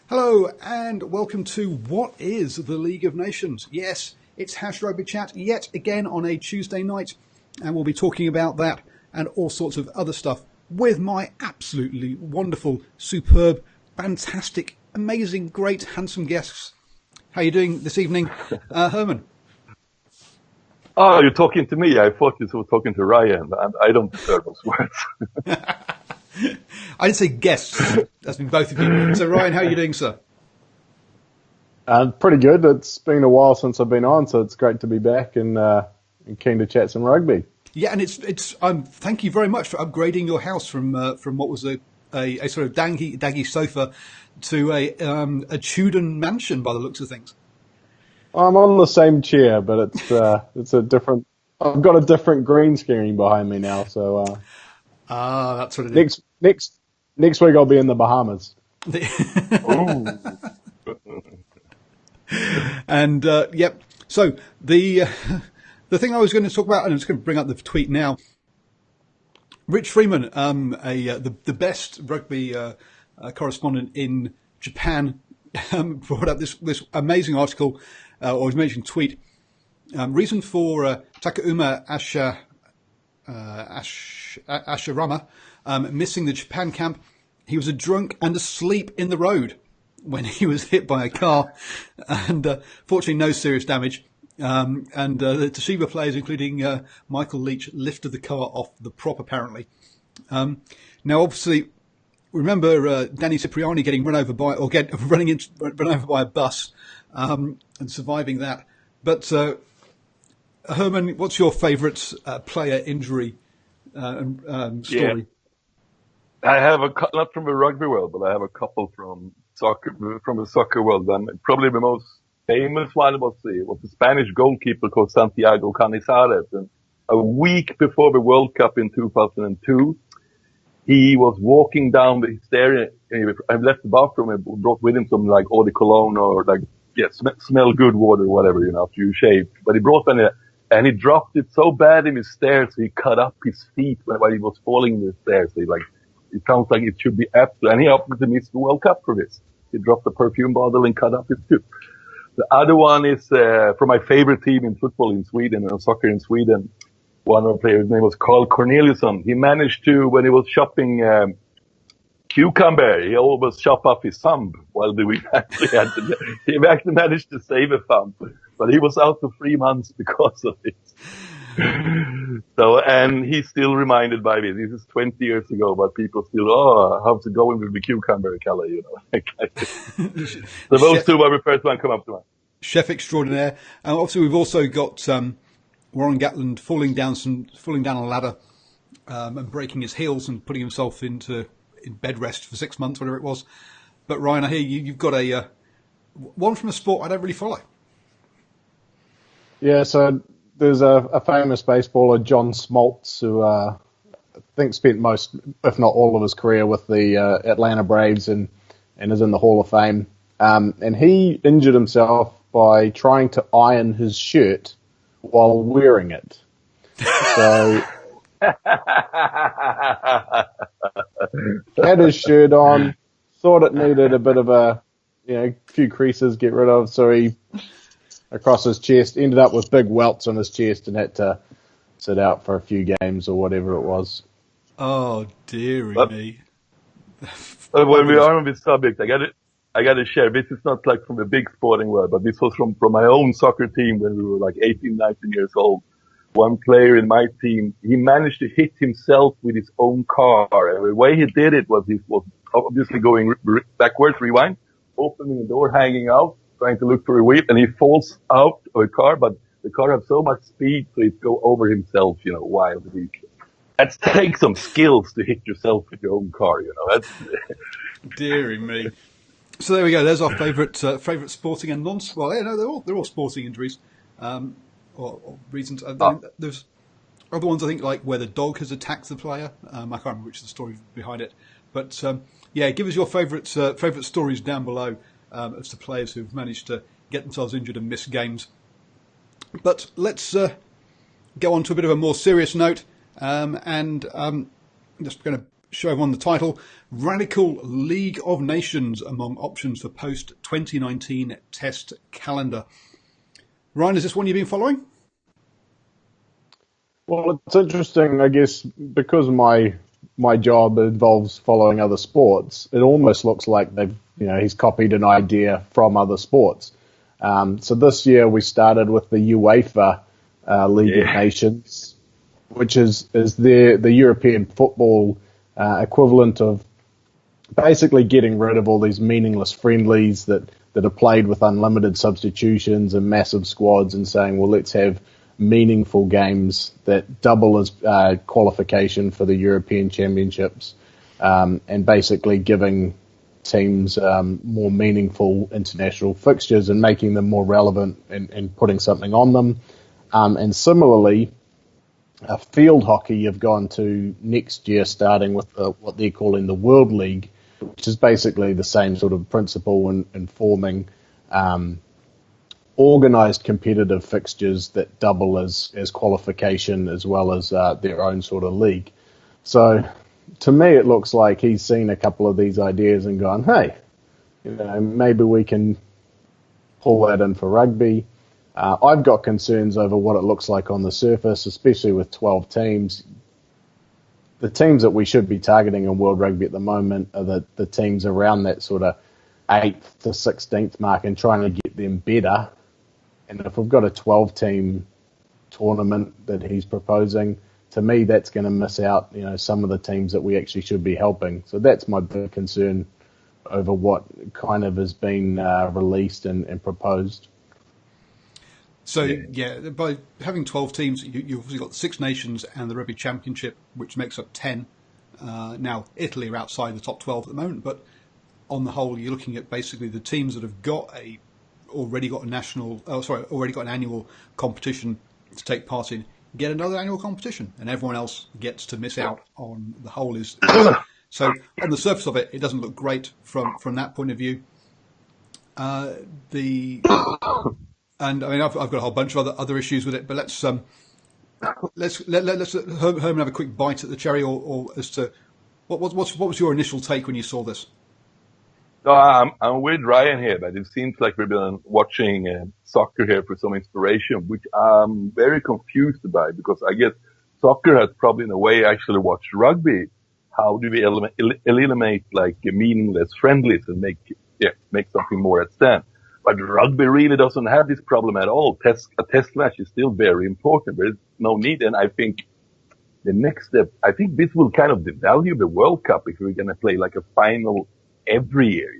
Hello and welcome to What is the League of Nations? Yes, it's Rugby Chat yet again on a Tuesday night, and we'll be talking about that and all sorts of other stuff with my absolutely wonderful, superb, fantastic, amazing, great, handsome guests. How are you doing this evening, Herman? Oh, you're talking to me. I thought you were talking to Ryan, and I don't deserve those words. I didn't say guests. That's been both of you. So, Ryan, how are you doing, sir? Pretty good. It's been a while since I've been on, so it's great to be back and keen to chat some rugby. Yeah, and it's. Thank you very much for upgrading your house from what was a sort of daggy sofa to a Tudor mansion by the looks of things. I'm on the same chair, but it's a different. I've got a different green screen behind me now, so. That's what it is. Next week I'll be in the Bahamas. And yep. So the thing I was going to talk about, and I'm just going to bring up the tweet now. Rich Freeman, the best rugby correspondent in Japan, brought up this amazing article, or his mentioned tweet. Reason for Takuma Ashirama missing the Japan camp. He was a drunk and asleep in the road when he was hit by a car, and fortunately no serious damage. And the Toshiba players, including Michael Leach, lifted the car off the prop apparently. Now, obviously, remember Danny Cipriani getting run over by a bus and surviving that. But Herman, what's your favourite player injury story? Yeah. I have not from the rugby world, but I have a couple from the soccer world. And probably the most famous one was the Spanish goalkeeper called Santiago Canizares. And a week before the World Cup in 2002, he was walking down the stairs. I left the bathroom and brought with him some like eau de cologne or smell good water, whatever, after you shave. But he brought them and he dropped it so bad in his stairs, he cut up his feet while he was falling in the stairs. It sounds like it should be absolute. And he opted to miss the World Cup for this. He dropped the perfume bottle and cut up his tooth. The other one is from my favorite team in football in Sweden, and soccer in Sweden. One of the players' name was Carl Corneliusson. He managed to, when he was shopping cucumber, he almost chopped off his thumb while he actually managed to save a thumb. But he was out for 3 months because of it. So, and he's still reminded by this. This is 20 years ago, but people still, how's it going with the cucumber color, So those two were the first one come up to mind. Chef extraordinaire. And obviously we've also got Warren Gatland falling down a ladder and breaking his heels and putting himself in bed rest for 6 months, whatever it was. But Ryan, I hear you've got one from a sport I don't really follow. Yeah, so there's a famous baseballer, John Smoltz, who I think spent most, if not all of his career with the Atlanta Braves and is in the Hall of Fame. And he injured himself by trying to iron his shirt while wearing it. So had his shirt on, thought it needed a bit of a few creases, get rid of, so he across his chest, ended up with big welts on his chest and had to sit out for a few games or whatever it was. Oh, dearie me. When we are on this subject, I got to share. This is not like from the big sporting world, but this was from my own soccer team when we were like 18, 19 years old. One player in my team, he managed to hit himself with his own car. And the way he did it was he was obviously going backwards, rewind, opening the door, hanging out, trying to look for a wheel, and he falls out of a car, but the car has so much speed, so it go over himself, wildly. That takes some skills to hit yourself with your own car, That's Deary me. So there we go. There's our favourite sporting and well, they're all sporting injuries, or reasons. There's other ones I think like where the dog has attacked the player. I can't remember which is the story behind it, but give us your favourite stories down below. Of the players who've managed to get themselves injured and miss games. But let's go on to a bit of a more serious note, and I'm just going to show on the title, Radical League of Nations among options for post-2019 test calendar. Ryan, is this one you've been following? Well, it's interesting, I guess, because my job involves following other sports. It almost looks like he's copied an idea from other sports. So this year we started with the UEFA League of Nations, which is the European football equivalent of basically getting rid of all these meaningless friendlies that are played with unlimited substitutions and massive squads, and saying, well, let's have meaningful games that double as qualification for the European Championships, and basically giving teams more meaningful international fixtures and making them more relevant and putting something on them. And similarly, field hockey have gone to next year starting with what they're calling the World League, which is basically the same sort of principle in forming organised competitive fixtures that double as qualification as well as their own sort of league. So to me, it looks like he's seen a couple of these ideas and gone, hey, maybe we can pull that in for rugby. I've got concerns over what it looks like on the surface, especially with 12 teams. The teams that we should be targeting in World Rugby at the moment are the teams around that sort of 8th to 16th mark and trying to get them better. And if we've got a 12-team tournament that he's proposing, to me, that's going to miss out, some of the teams that we actually should be helping. So that's my big concern over what kind of has been released and proposed. So, by having 12 teams, you've obviously got the Six Nations and the Rugby Championship, which makes up 10. Now, Italy are outside the top 12 at the moment, but on the whole, you're looking at basically the teams that have already got an annual competition to take part in, get another annual competition, and everyone else gets to miss out on the whole. So on the surface of it, it doesn't look great from that point of view. And I mean, I've got a whole bunch of other issues with it, but let's let Herman have a quick bite at the cherry, or as to what was your initial take when you saw this? No, I'm with Ryan here, but it seems like we've been watching soccer here for some inspiration, which I'm very confused about, because I guess soccer has probably in a way actually watched rugby. How do we eliminate like meaningless friendlies and make something more at stand? But rugby really doesn't have this problem at all. A test match is still very important. There's no need. And I think the next step, I think this will kind of devalue the World Cup if we're going to play like a final every year,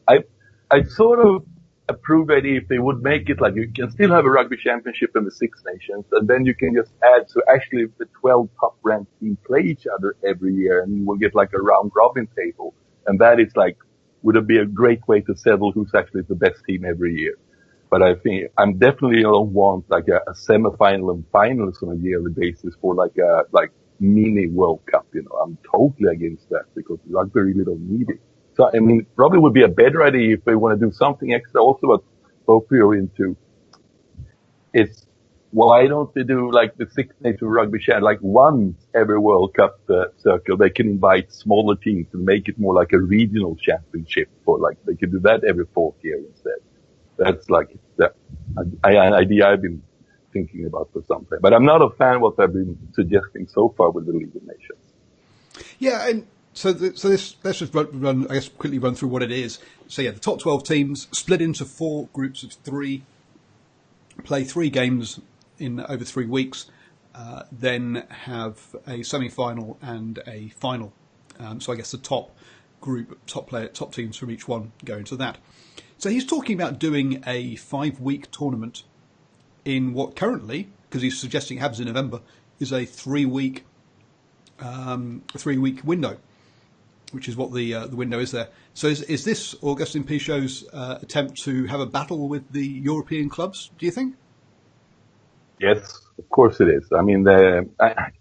I sort of approve it if they would make it like you can still have a rugby championship in the Six Nations, and then you can just add, so actually the 12 top ranked teams play each other every year, and you will get like a round robin table. And that is like, would it be a great way to settle who's actually the best team every year? But I think I'm definitely don't want like a semi-final and finals on a yearly basis for like a mini World Cup. I'm totally against that, because rugby really don't need it. So I mean, probably would be a better idea if they want to do something extra. Also, what both of you are into is why don't they do like the Six Nations Rugby Chat, like once every World Cup circle, they can invite smaller teams and make it more like a regional championship, or like they could do that every 4th year instead. That's like an idea I've been thinking about for some time. But I'm not a fan of what they've been suggesting so far with the League of Nations. Yeah, and so let's just quickly run through what it is. So the top 12 teams split into 4 groups of 3, play 3 games in over 3 weeks, then have a semi-final and a final. So I guess the top teams from each one go into that. So he's talking about doing a 5-week tournament in what currently, because he's suggesting it happens in November, is a 3-week window, which is what the window is there. So is this Augustin Pichot's attempt to have a battle with the European clubs, do you think? Yes, of course it is. I mean, and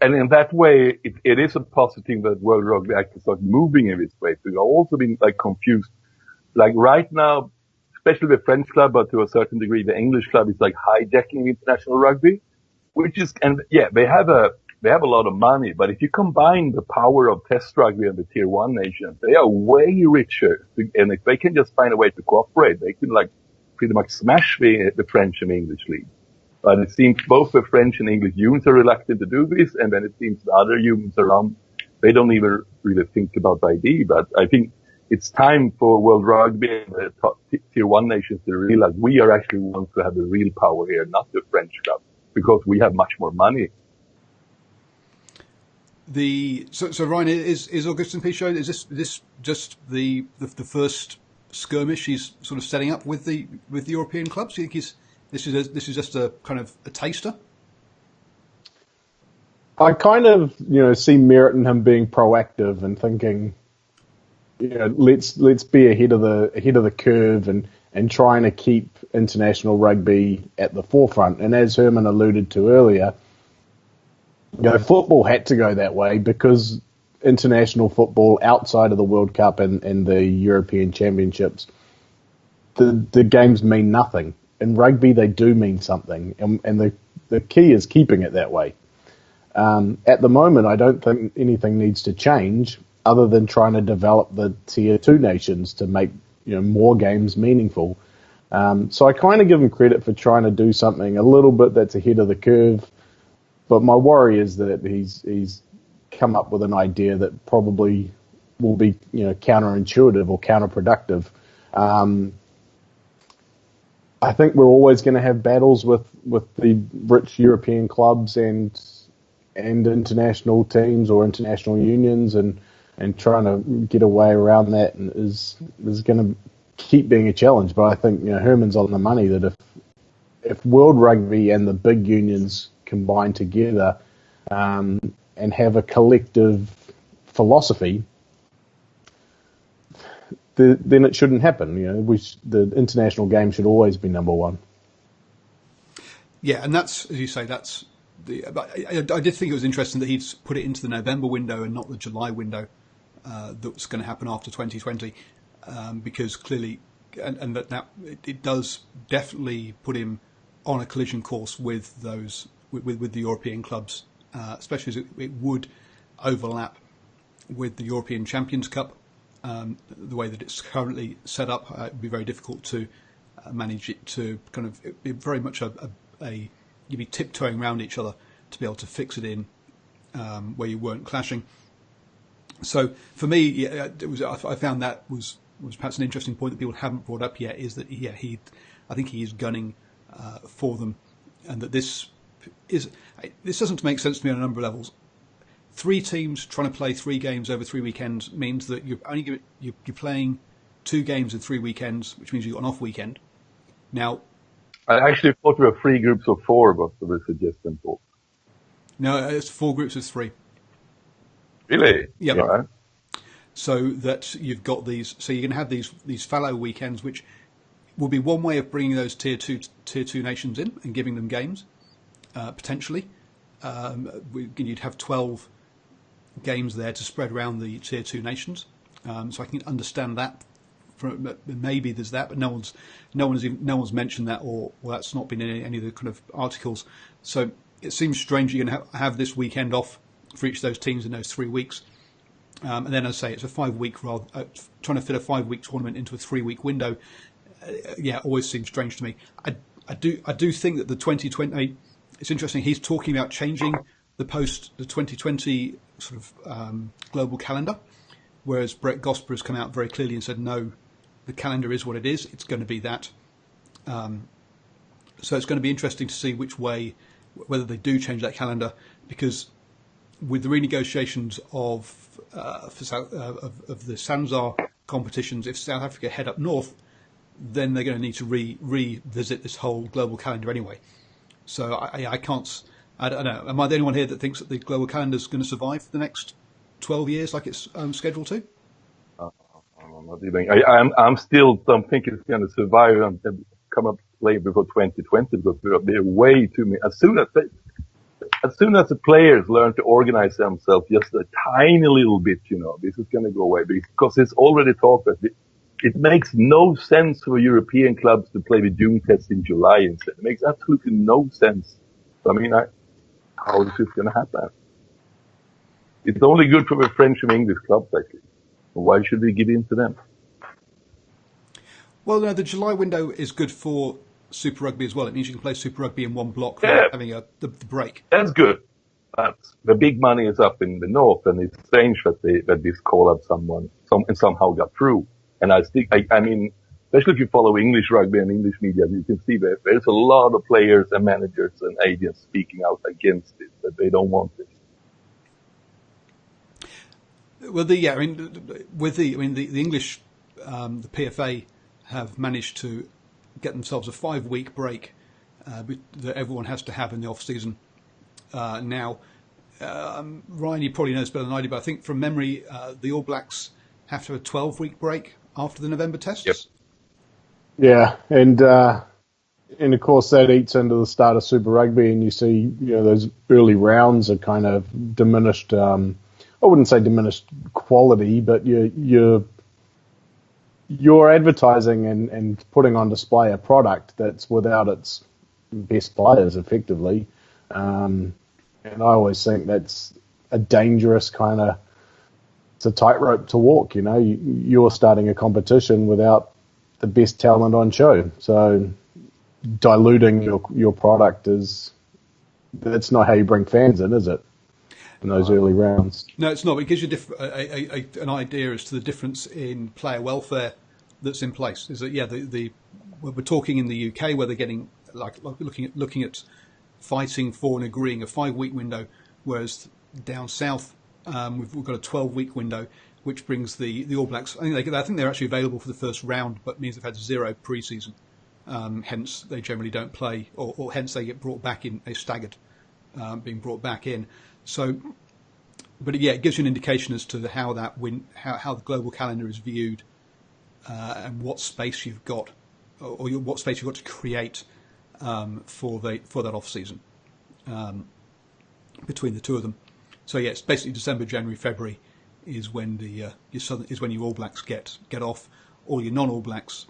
in that way, it is a positive that World Rugby actually starts moving in this way. So I've also been like confused. Like right now, especially the French club, but to a certain degree, the English club is like hijacking international rugby, which is, and yeah, they have they have a lot of money, but if you combine the power of Test Rugby and the Tier 1 nations, they are way richer. And if they can just find a way to cooperate, they can like pretty much smash the French and English league. But it seems both the French and English unions are reluctant to do this, and then it seems the other unions around, they don't even really think about the idea. But I think it's time for World Rugby and the top Tier 1 nations to realize we are actually ones who have the real power here, not the French club, because we have much more money. So Ryan, is Augustin Pichot, is this just the first skirmish he's sort of setting up with the European clubs? Do you think this is just a kind of a taster? I kind of see merit in him being proactive and thinking, let's be ahead of the curve and trying to keep international rugby at the forefront. And as Herman alluded to earlier, football had to go that way because international football outside of the World Cup and the European Championships, the games mean nothing. In rugby, they do mean something, and the key is keeping it that way. At the moment, I don't think anything needs to change other than trying to develop the Tier 2 nations to make more games meaningful. So I kind of give him credit for trying to do something a little bit that's ahead of the curve. But my worry is that he's come up with an idea that probably will be counterintuitive or counterproductive. I think we're always going to have battles with the rich European clubs and international teams or international unions, and trying to get a way around that is going to keep being a challenge. But I think Herman's on the money that if World Rugby and the big unions combine together and have a collective philosophy, then it shouldn't happen. The international game should always be number one. Yeah, and that's, as you say, that's I did think it was interesting that he'd put it into the November window and not the July window that was going to happen after 2020, because clearly, and that now it does definitely put him on a collision course with those with the European clubs, especially as it would overlap with the European Champions Cup. The way that it's currently set up, it would be very difficult to manage it to kind of it'd be very much you'd be tiptoeing around each other to be able to fix it in where you weren't clashing. So for me, I found that was perhaps an interesting point that people haven't brought up yet, is that I think he is gunning for them, and that this doesn't make sense to me on a number of levels. 3 teams trying to play 3 games over 3 weekends means that you're playing 2 games in 3 weekends, which means you've got an off weekend. Now, I actually thought there were 3 groups of 4, but the suggestion for. No, it's 4 groups of 3. Really? Yeah. Right. So that you've got these. So you're going to have these fallow weekends, which will be one way of bringing those tier two nations in and giving them games, potentially. You'd have 12 games there to spread around the tier 2 nations. So I can understand that. Maybe there's that, but no one's mentioned that, or that's not been in any of the kind of articles. So it seems strange you're going to have this weekend off for each of those teams in those 3 weeks. And then, as I say, it's a 5-week trying to fit a 5-week tournament into a 3-week window. Always seems strange to me. I do think that the 2020. It's interesting. He's talking about changing the 2020 sort of global calendar, whereas Brett Gosper has come out very clearly and said no, the calendar is what it is. It's going to be that. So it's going to be interesting to see whether they do change that calendar, because with the renegotiations of the Sanzar competitions, if South Africa head up north, then they're going to need to revisit this whole global calendar anyway. So I don't know. Am I the only one here that thinks that the global calendar is going to survive for the next 12 years like it's scheduled to? I'm not even. I'm still don't think it's going to survive and come up late before 2020, because there are way too many. As soon as the players learn to organize themselves just a tiny little bit, this is going to go away, because it's already talked that it makes no sense for European clubs to play the June test in July instead. It makes absolutely no sense. So, how is this going to happen? It's only good for the French and English clubs, actually. Why should we give in to them? Well, no, the July window is good for Super Rugby as well. It means you can play Super Rugby in one block Yeah. without having the break. That's good. But the big money is up in the north, and it's strange that this call-up somehow got through. And I mean, especially if you follow English rugby and English media, you can see that there's a lot of players and managers and agents speaking out against it, that they don't want it. Well, the English, the PFA have managed to get themselves a 5-week break that everyone has to have in the off season. Now, Ryan, you probably know this better than I do, but I think from memory, the All Blacks have to have a 12-week break after the November tests. Yep. Yeah, and of course that eats into the start of Super Rugby, and you see, those early rounds are kind of diminished. I wouldn't say diminished quality, but you're advertising and putting on display a product that's without its best players, effectively. And I always think that's a dangerous kind of, it's a tightrope to walk. You're starting a competition without the best talent on show, so diluting your product that's not how you bring fans in, is it? In those early rounds. No, it's not. It gives you an idea as to the difference in player welfare that's in place. Is that we're talking in the UK where they're getting like looking at fighting for and agreeing a 5-week window, whereas down south we've got a 12-week window, which brings the All Blacks. I think they're actually available for the first round, but means they've had 0 pre-season. Hence, they generally don't play, or hence they get brought back in. They staggered being brought back in. So, but it gives you an indication as to how how the global calendar is viewed, and what space you've got, or what space you've got to create for that off season between the two of them. So it's basically December, January, February is when when your All Blacks get off. All your non-All Blacks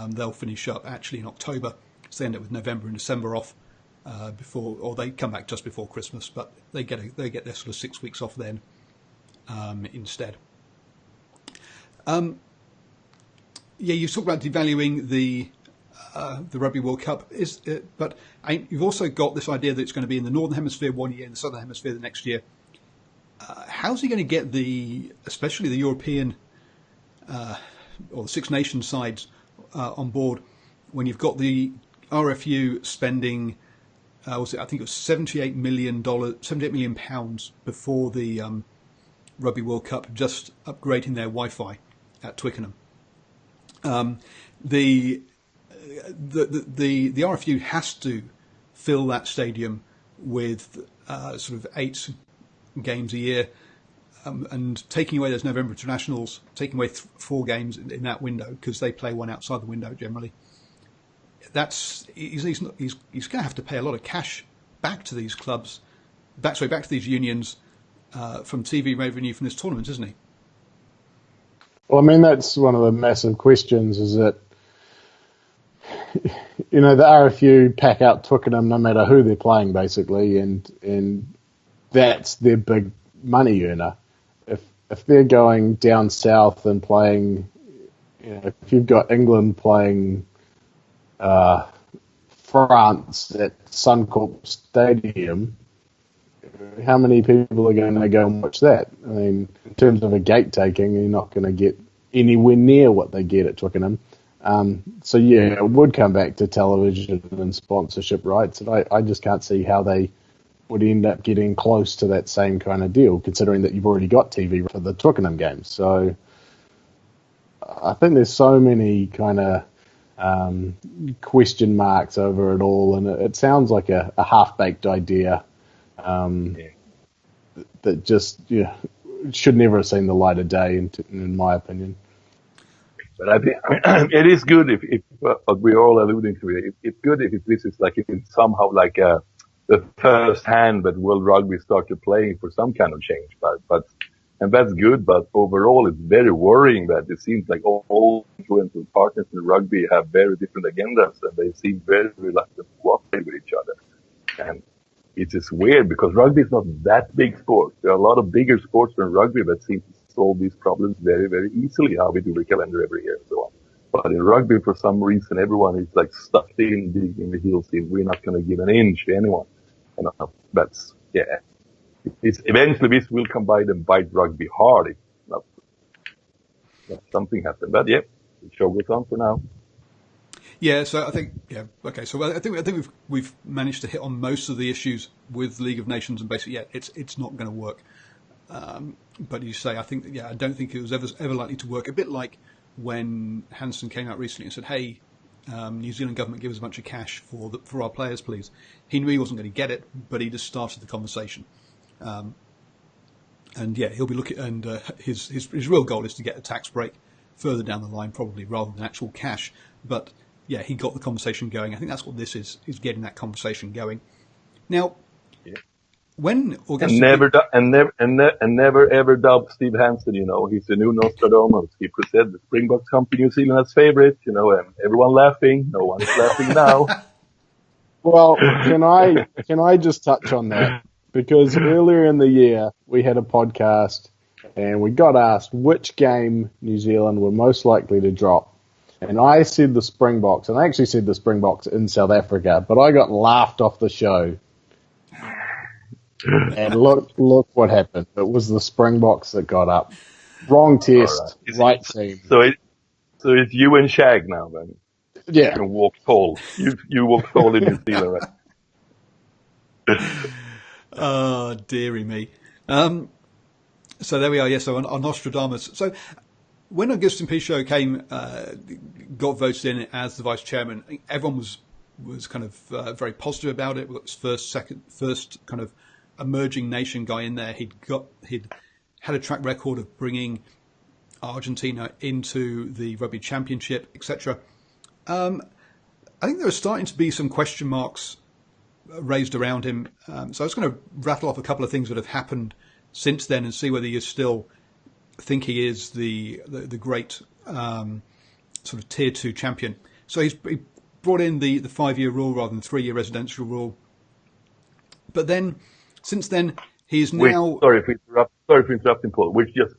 they'll finish up actually in October, so they end up with November and December off. Or they come back just before Christmas, but they get their sort of 6 weeks off then instead. You talked about devaluing the Rugby World Cup, but you've also got this idea that it's going to be in the Northern Hemisphere one year and the Southern Hemisphere the next year. How's he going to get especially the European or the Six Nations sides on board when you've got the RFU spending? I think it was $78 million before the Rugby World Cup, just upgrading their Wi-Fi at Twickenham. The RFU has to fill that stadium with sort of 8 games a year, and taking away those November internationals, taking away 4 games in that window, because they play one outside the window generally. He's going to have to pay a lot of cash back to these clubs, back to these unions from TV revenue from this tournament, isn't he? Well, I mean, that's one of the massive questions, is that, the RFU pack out Twickenham no matter who they're playing, basically, and that's their big money earner. If they're going down south and playing, if you've got England playing France at Suncorp Stadium, how many people are going to go and watch that? I mean, in terms of a gate taking, you're not going to get anywhere near what they get at Twickenham. It would come back to television and sponsorship rights, and I just can't see how they would end up getting close to that same kind of deal, considering that you've already got TV for the Twickenham games. So I think there's so many kind of question marks over it all, and it sounds like a half-baked idea that just should never have seen the light of day, in my opinion. But I think it is good if what we're all alluding to it. It's good if this is like, if it's somehow like the first hand that World Rugby started playing for some kind of change. But and that's good. But overall, it's very worrying that it seems like all influential partners in rugby have very different agendas, and they seem very reluctant to cooperate with each other. And it's just weird because rugby is not that big sport. There are a lot of bigger sports than rugby that seem to solve these problems very, very easily, how we do the calendar every year and so on. But in rugby, for some reason, everyone is like stuck in the heels. We're not going to give an inch to anyone. And that's, yeah. It's eventually this will come by and bite rugby hard if not something happens. But yeah, the show goes on for now. Yeah, so I think okay. So I think we've managed to hit on most of the issues with League of Nations, and basically, it's not going to work. But you say, I think, I don't think it was ever likely to work. A bit like when Hansen came out recently and said, "Hey, New Zealand government, give us a bunch of cash for our players, please." He knew he wasn't going to get it, but he just started the conversation. And he'll be looking. And his real goal is to get a tax break further down the line, probably rather than actual cash. But yeah, he got the conversation going. I think that's what this is getting that conversation going. Now, when Augustus never ever doubt Steve Hansen. He's the new Nostradamus. He said the Springboks come to New Zealand as favorite. And everyone laughing. No one is laughing now. Well, can I just touch on that? Because earlier in the year we had a podcast and we got asked which game New Zealand were most likely to drop. And I said the Springboks, and I actually said the Springboks in South Africa, but I got laughed off the show. And look what happened. It was the Springboks that got up. Wrong test, right team. So it's you and Shag now, then. Yeah. You can walk tall. You walk tall in New Zealand, right? Oh, dearie me. So there we are. Yes, so on Nostradamus. So when Augustin Pichot got voted in as the vice chairman, everyone was kind of very positive about it. We got this first kind of emerging nation guy in there. He'd had a track record of bringing Argentina into the Rugby Championship, etc. I think there are starting to be some question marks raised around him. So I was going to rattle off a couple of things that have happened since then and see whether you still think he is the great sort of tier 2 champion. So he brought in the 5-year rule rather than 3-year residential rule. But then, since then, he's now... Sorry for interrupting, Paul. Which just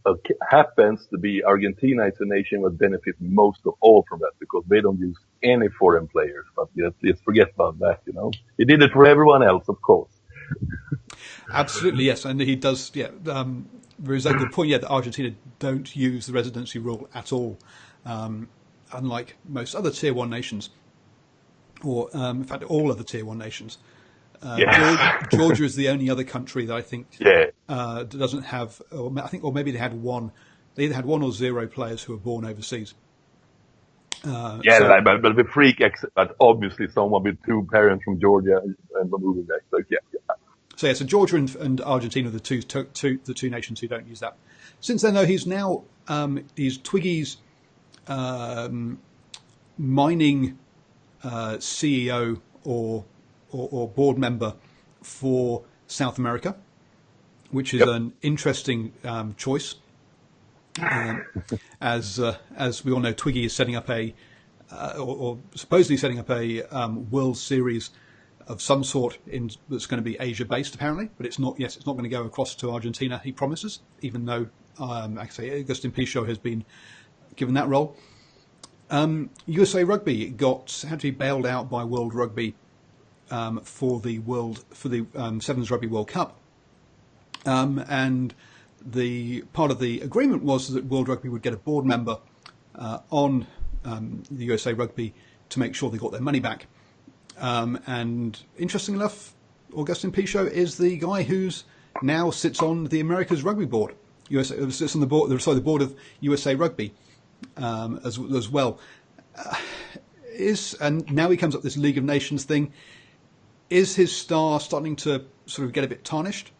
happens to be Argentina is the nation that benefits most of all from that because they don't use any foreign players. But let's forget about that, He did it for everyone else, of course. Absolutely, yes. And he does, there is a good point, that Argentina don't use the residency rule at all, unlike most other Tier 1 nations, or in fact, all other Tier 1 nations. Georgia is the only other country that I think doesn't have, or maybe they had one. They either had 1 or 0 players who were born overseas. But the freak, but obviously someone with 2 parents from Georgia and moving back. So So Georgia and Argentina are the two nations who don't use that. Since then, though, he's now he's Twiggy's mining CEO or board member for South America, which is an interesting choice. As we all know, Twiggy is setting up or supposedly setting up a World Series of some sort that's going to be Asia based, apparently, but it's not. Yes, it's not going to go across to Argentina. He promises, even though actually Augustin Pichot has been given that role. USA Rugby had to be bailed out by World Rugby for the Sevens Rugby World Cup, and the part of the agreement was that World Rugby would get a board member on the USA Rugby to make sure they got their money back. And interestingly enough, Augustin Pichot is the guy who's now sits on the America's Rugby Board. Sits on the board of USA Rugby as well. And now he comes up with this League of Nations thing. Is his star starting to sort of get a bit tarnished?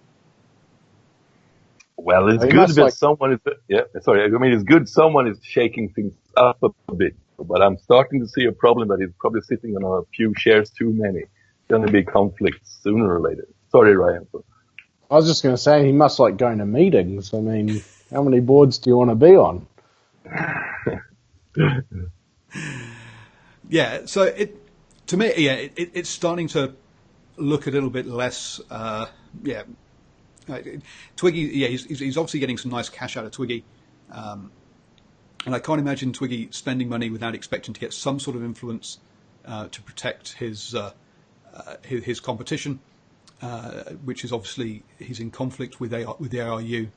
Well, it's good that someone is. It's good someone is shaking things up a bit. But I'm starting to see a problem that he's probably sitting on a few shares too many. Going to be conflicts sooner or later. Sorry, Ryan. I was just going to say he must like going to meetings. I mean, how many boards do you want to be on? So it's starting to look a little bit less. Twiggy, he's obviously getting some nice cash out of Twiggy, and I can't imagine Twiggy spending money without expecting to get some sort of influence to protect his competition, which is obviously he's in conflict with the ARU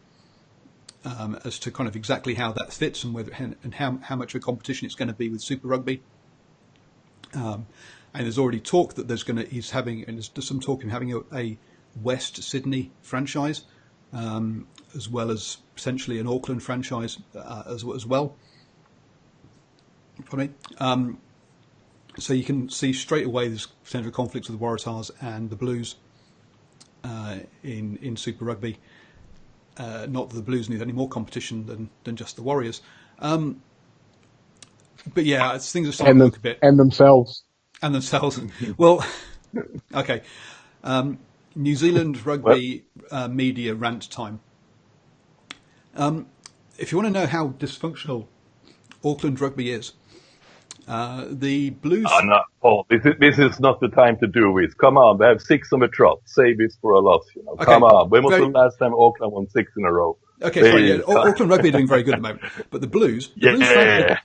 as to kind of exactly how that fits and whether and how much of a competition it's going to be with Super Rugby. And there's already talk that there's some talk of him having a West Sydney franchise, as well as potentially an Auckland franchise as well. Pardon me. So you can see straight away there's potential conflicts with the Waratahs and the Blues in Super Rugby. Not that the Blues need any more competition than just the Warriors. But yeah, things are starting to look a bit. And themselves. Well, okay. New Zealand Rugby media rant time. If you want to know how dysfunctional Auckland Rugby is, the Blues... Oh, no, Paul, this is not the time to do this. Come on, they have 6 on the trot. Save this for a loss, you know. Okay. Come on. When was the last time Auckland won 6 in a row? Okay, sorry, yeah. Auckland Rugby are doing very good at the moment. But the Blues media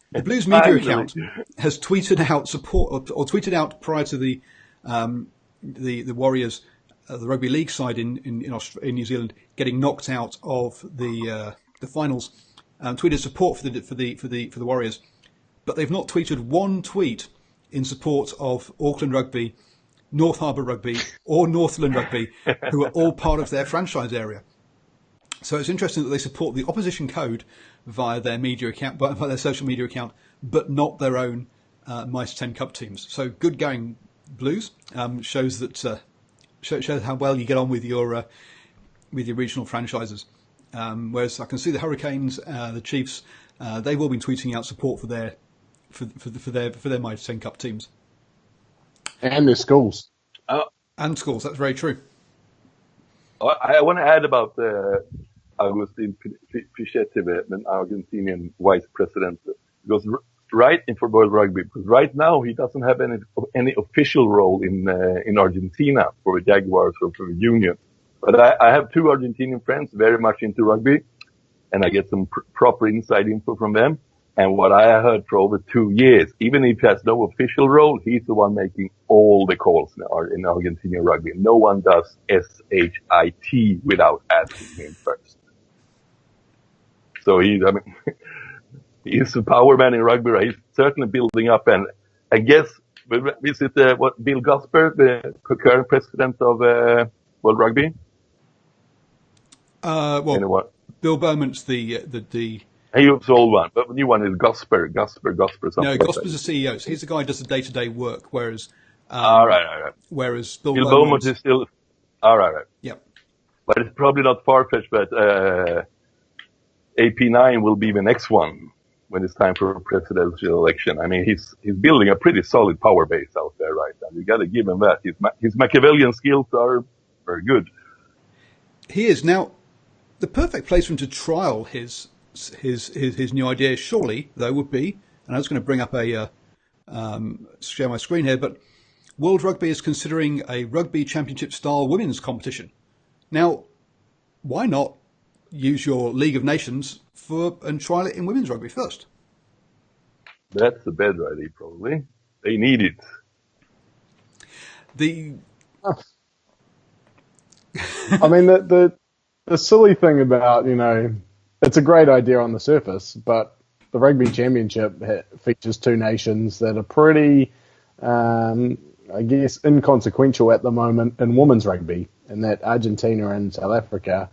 account has tweeted out support, or tweeted out prior to the Warriors, the rugby league side in New Zealand getting knocked out of the finals, tweeted support for the Warriors, but they've not tweeted one tweet in support of Auckland Rugby, North Harbour Rugby, or Northland Rugby, who are all part of their franchise area. So it's interesting that they support the opposition code via their media account, via their social media account, but not their own Mice 10 Cup teams. So good going, Blues. Shows how well you get on with your regional franchises. Whereas I can see the Hurricanes, the Chiefs, they've all been tweeting out support for their Mice 10 Cup teams and their schools. And schools. That's very true. I want to add about Agustin Pichetti, an Argentinian vice president, because right in for World Rugby, because right now he doesn't have any official role in Argentina for the Jaguars or for the Union. But I have 2 Argentinian friends very much into rugby, and I get some proper inside info from them. And what I heard for over 2 years, even if he has no official role, he's the one making all the calls in Argentinian rugby. No one does SHIT without asking him first. So he's a power man in rugby. Right? He's certainly building up. And I guess, is it Bill Gosper, the current president of World Rugby? Bill Beaumont's the he was the old one, but the new one is Gosper something. No, Gosper's the CEO. So he's the guy who does the day-to-day work, whereas... all right. Whereas Bill Beaumont is still... All right. Yep. But it's probably not far-fetched, but AP9 will be the next one when it's time for a presidential election. I mean, he's building a pretty solid power base out there right now. You got to give him that. His Machiavellian skills are very good. He is. Now, the perfect place for him to trial his new idea, surely, though, would be, and I was going to bring up share my screen here, but World Rugby is considering a rugby championship-style women's competition. Now, why not use your League of Nations and trial it in women's rugby first? That's the better idea, probably. They need it. I mean, the silly thing about, it's a great idea on the surface, but the Rugby Championship features 2 nations that are pretty, inconsequential at the moment in women's rugby, and that Argentina and South Africa,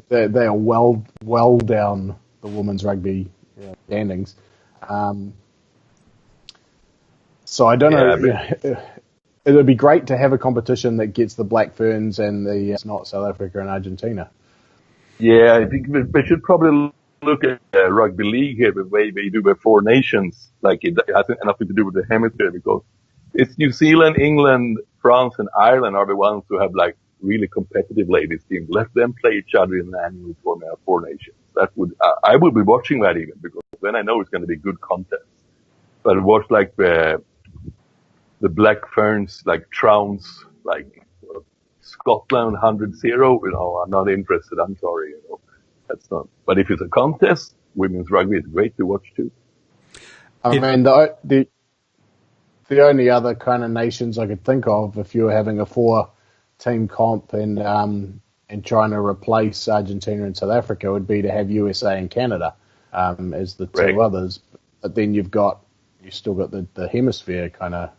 they are well down the women's rugby standings. So I don't know. It would be great to have a competition that gets the Black Ferns and it's not South Africa and Argentina. Yeah, I think we should probably look at rugby league here, the way they do the 4 nations. Like it has nothing to do with the hemisphere, because it's New Zealand, England, France, and Ireland are the ones who have like really competitive ladies teams. Let them play each other in the annual tournament of 4 nations. That would I would be watching that even, because then I know it's going to be good contest. But watch like the the Black Ferns like trounce like Scotland 100-0. I'm not interested. I'm sorry. That's not. But if it's a contest, women's rugby is great to watch too. I mean, the only other kind of nations I could think of, if you were having a 4-team comp and trying to replace Argentina and South Africa, would be to have USA and Canada as the two others. But then you've still got the hemisphere kind of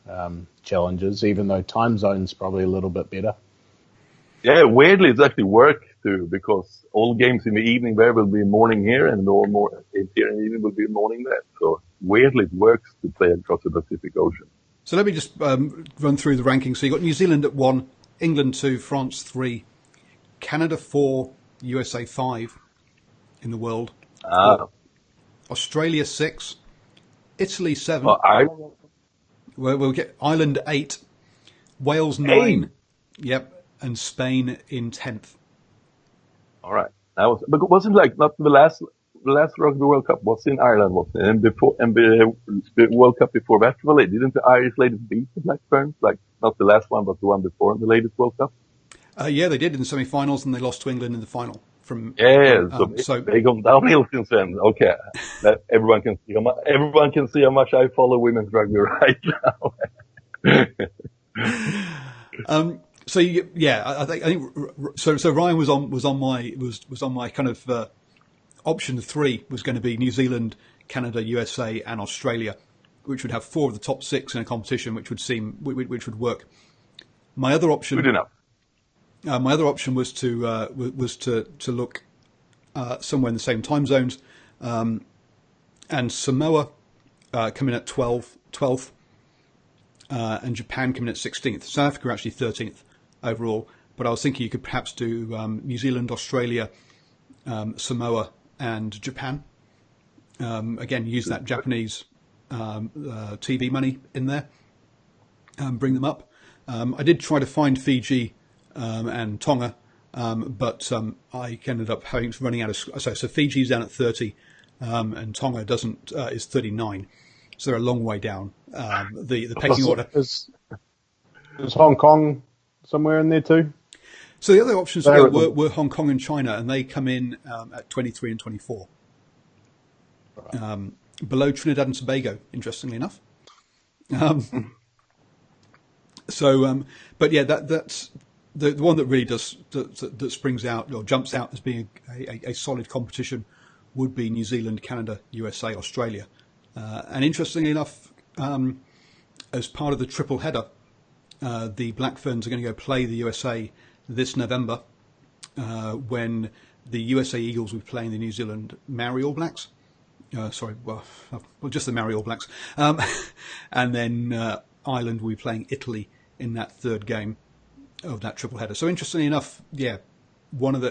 challenges, even though time zone's probably a little bit better. Yeah, weirdly, it's actually worked too, because all games in the evening there will be morning here, and all more here in the evening will be morning there. So weirdly, it works to play across the Pacific Ocean. So let me just run through the rankings. So you've got New Zealand at 1, England 2, France 3, Canada 4, USA 5 in the world. Australia 6, Italy 7. We'll get Ireland 8, Wales 9. Yep, and Spain in 10th. All right. But wasn't like not the last Rugby World Cup was in Ireland, wasn't it? And the World Cup before that, didn't the Irish ladies beat the Black Ferns? Like not the last one, but the one before the latest World Cup. Yeah, they did in the semi-finals, and they lost to England in the final. So they go downhill since then. Okay, everyone can see how much I follow women's rugby right now. I think so. Ryan was on my kind of option 3 was going to be New Zealand, Canada, USA, and Australia, which would have 4 of the top 6 in a competition, which would work. My other option. Good enough. My other option was to look somewhere in the same time zones, and Samoa coming at 12th, and Japan coming at 16th. South Africa actually 13th overall, but I was thinking you could perhaps do New Zealand, Australia, Samoa, and Japan. Again, use that Japanese TV money in there, bring them up. I did try to find Fiji and Tonga, but I ended up running out of. So Fiji's down at 30, and Tonga is 39. So they're a long way down the pecking order. Is Hong Kong somewhere in there too? So the other options were Hong Kong and China, and they come in at 23 and 24. Right. Below Trinidad and Tobago, interestingly enough. But yeah, that's the one that really that springs out or jumps out as being a solid competition would be New Zealand, Canada, USA, Australia. And interestingly enough, as part of the triple header, the Black Ferns are going to go play the USA this November when the USA Eagles will be playing the New Zealand Maori All Blacks. Just the Maori All Blacks. And then Ireland will be playing Italy in that third game of that triple header. So interestingly enough, yeah,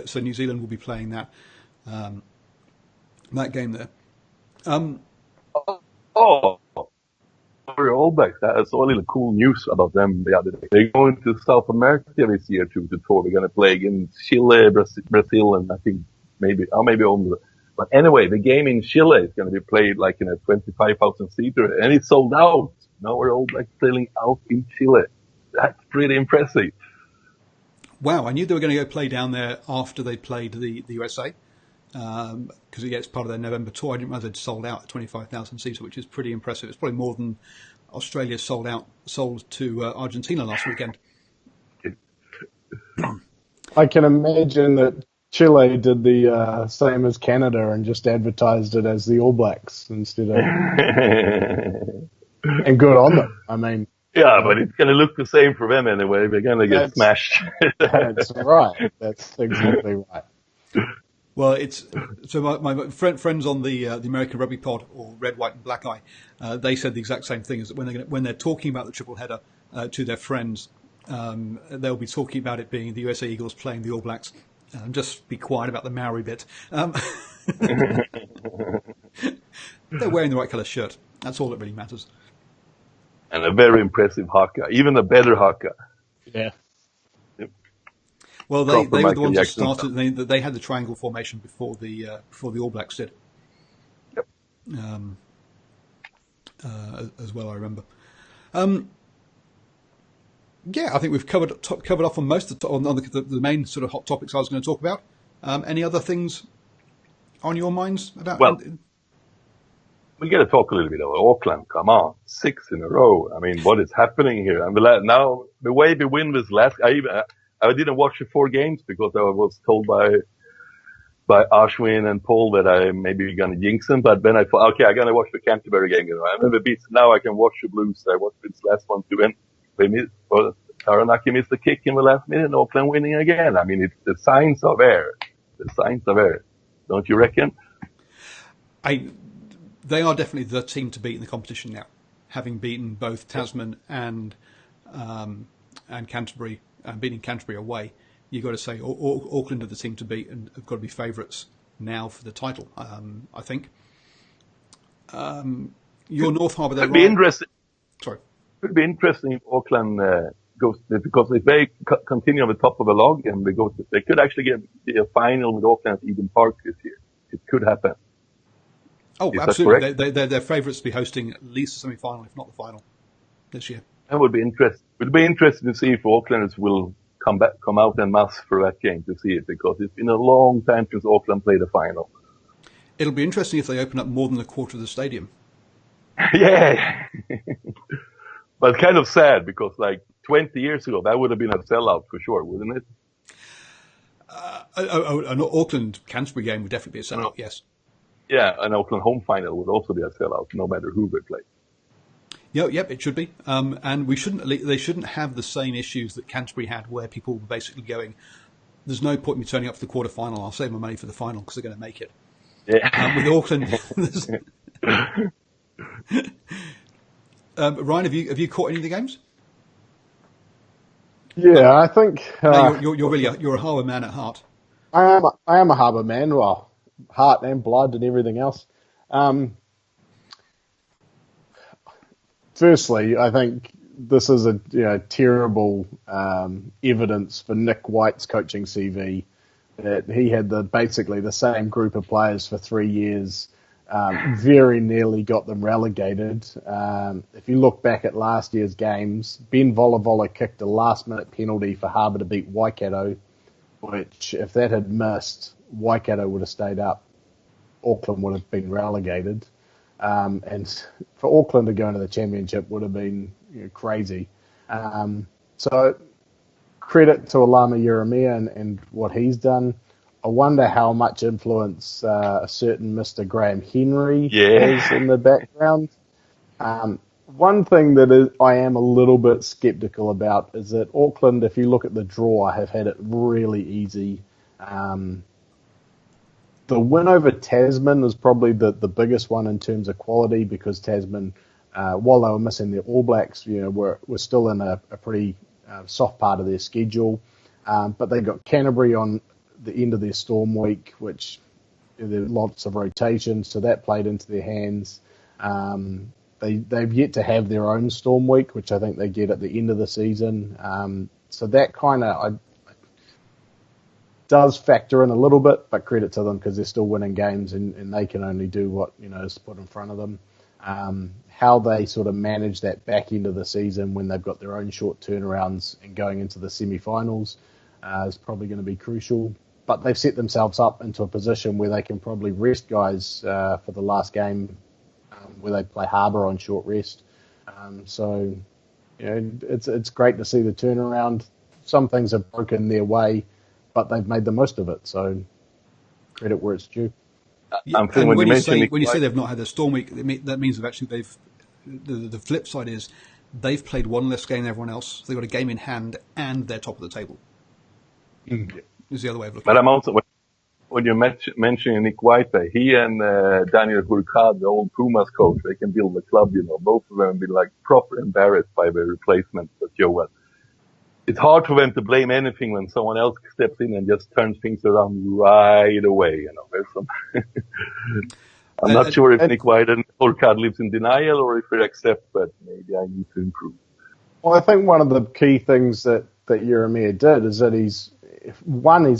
so New Zealand will be playing that game there. All Blacks. I saw a little cool news about them the other day. They're going to South America this year to tour. They're going to play against Chile, Brazil, and I think maybe only. But anyway, the game in Chile is going to be played like in a 25,000 seater, and it's sold out. Now we're all like selling out in Chile. That's pretty impressive. Wow, I knew they were going to go play down there after they played the USA, because it's part of their November tour. I didn't realize they'd sold out at 25,000 seater, which is pretty impressive. It's probably more than Australia sold to Argentina last weekend. I can imagine that Chile did the same as Canada and just advertised it as the All Blacks instead of. And good on them. I mean. Yeah, but it's going to look the same for them anyway. They're going to get smashed. That's right. That's exactly right. Well, so my friends on the American Rugby Pod or Red, White, and Black Eye, they said the exact same thing. Is that when they're talking about the triple header to their friends, they'll be talking about it being the USA Eagles playing the All Blacks. Just be quiet about the Maori bit. They're wearing the right colour shirt. That's all that really matters. And a very impressive haka, even a better haka. Yeah. Yep. Well, they were the ones that started. They had the triangle formation before the All Blacks did. Yep. As well, I remember. Yeah, I think we've covered off on most of the main sort of hot topics I was going to talk about. Any other things on your minds about? Well, we got to talk a little bit about Auckland. Come on, 6 in a row. I mean, what is happening here? And now the way we win was last. I didn't watch the 4 games because I was told by Ashwin and Paul that I maybe gonna jinx them. But then I thought, okay, I'm gonna watch the Canterbury game. I remember beats. Now I can watch the Blues. I watched this last one too, and Taranaki missed the kick in the last minute, and Auckland winning again. I mean, it's the signs are there. The signs are there. Don't you reckon? They are definitely the team to beat in the competition now, having beaten both Tasman and Canterbury, beating Canterbury away. You've got to say Auckland are the team to beat and have got to be favourites now for the title, I think. Your North Harbour, they're It'd be interesting. Sorry. It would be interesting if Auckland goes, because if they continue on the top of the log and they could actually get a final with Auckland at Eden Park this year. It could happen. Oh, absolutely. They're favourites to be hosting at least the semi-final, if not the final, this year. That would be interesting. It would be interesting to see if Aucklanders will come out en masse for that game to see it, because it's been a long time since Auckland played a final. It'll be interesting if they open up more than a quarter of the stadium. Yeah. But kind of sad, because like 20 years ago, that would have been a sellout for sure, wouldn't it? An Auckland-Canterbury game would definitely be a sellout, yes. Yeah, an Auckland home final would also be a sellout, no matter who they play. Yep, it should be. And they shouldn't have the same issues that Canterbury had, where people were basically going, there's no point in me turning up for the quarter final, I'll save my money for the final because they're going to make it. Yeah. With Auckland... Ryan, have you caught any of the games? Yeah, I think... you're a Harbour man at heart. I am a Harbour man, well, heart and blood and everything else. Firstly, I think this is a terrible evidence for Nick White's coaching CV, that he had basically the same group of players for 3 years, very nearly got them relegated. If you look back at last year's games, Ben Volavola kicked a last-minute penalty for Harbour to beat Waikato, which, if that had missed, Waikato would have stayed up. Auckland would have been relegated. And for Auckland to go into the championship would have been crazy. So credit to Alama Yeremia and what he's done. I wonder how much influence a certain Mr. Graham Henry has in the background. One thing that I am a little bit sceptical about is that Auckland, if you look at the draw, have had it really easy. The win over Tasman was probably the biggest one in terms of quality, because Tasman, while they were missing their All Blacks, were still in a pretty soft part of their schedule. But they got Canterbury on the end of their storm week, which there were lots of rotations, so that played into their hands. They've yet to have their own storm week, which I think they get at the end of the season. So that kind of does factor in a little bit, but credit to them because they're still winning games and they can only do what is put in front of them. How they sort of manage that back end of the season when they've got their own short turnarounds and going into the semi-finals is probably going to be crucial. But they've set themselves up into a position where they can probably rest guys for the last game, where they play Harbour on short rest. So it's great to see the turnaround. Some things have broken their way, but they've made the most of it. So credit where it's due. When you say they've not had their storm week, that means the flip side is they've played one less game than everyone else. So they've got a game in hand and they're top of the table. Is the other way of looking. But I'm also, when you're mentioning Nick White, he and Daniel Hurkad, the old Pumas coach, they can build a club. Both of them have been like proper embarrassed by the replacement of Joel. It's hard for them to blame anything when someone else steps in and just turns things around right away. There's some. I'm not sure if Nick White and Hurkad lives in denial or if they accept that maybe I need to improve. Well, I think one of the key things that Yeremia did is that he's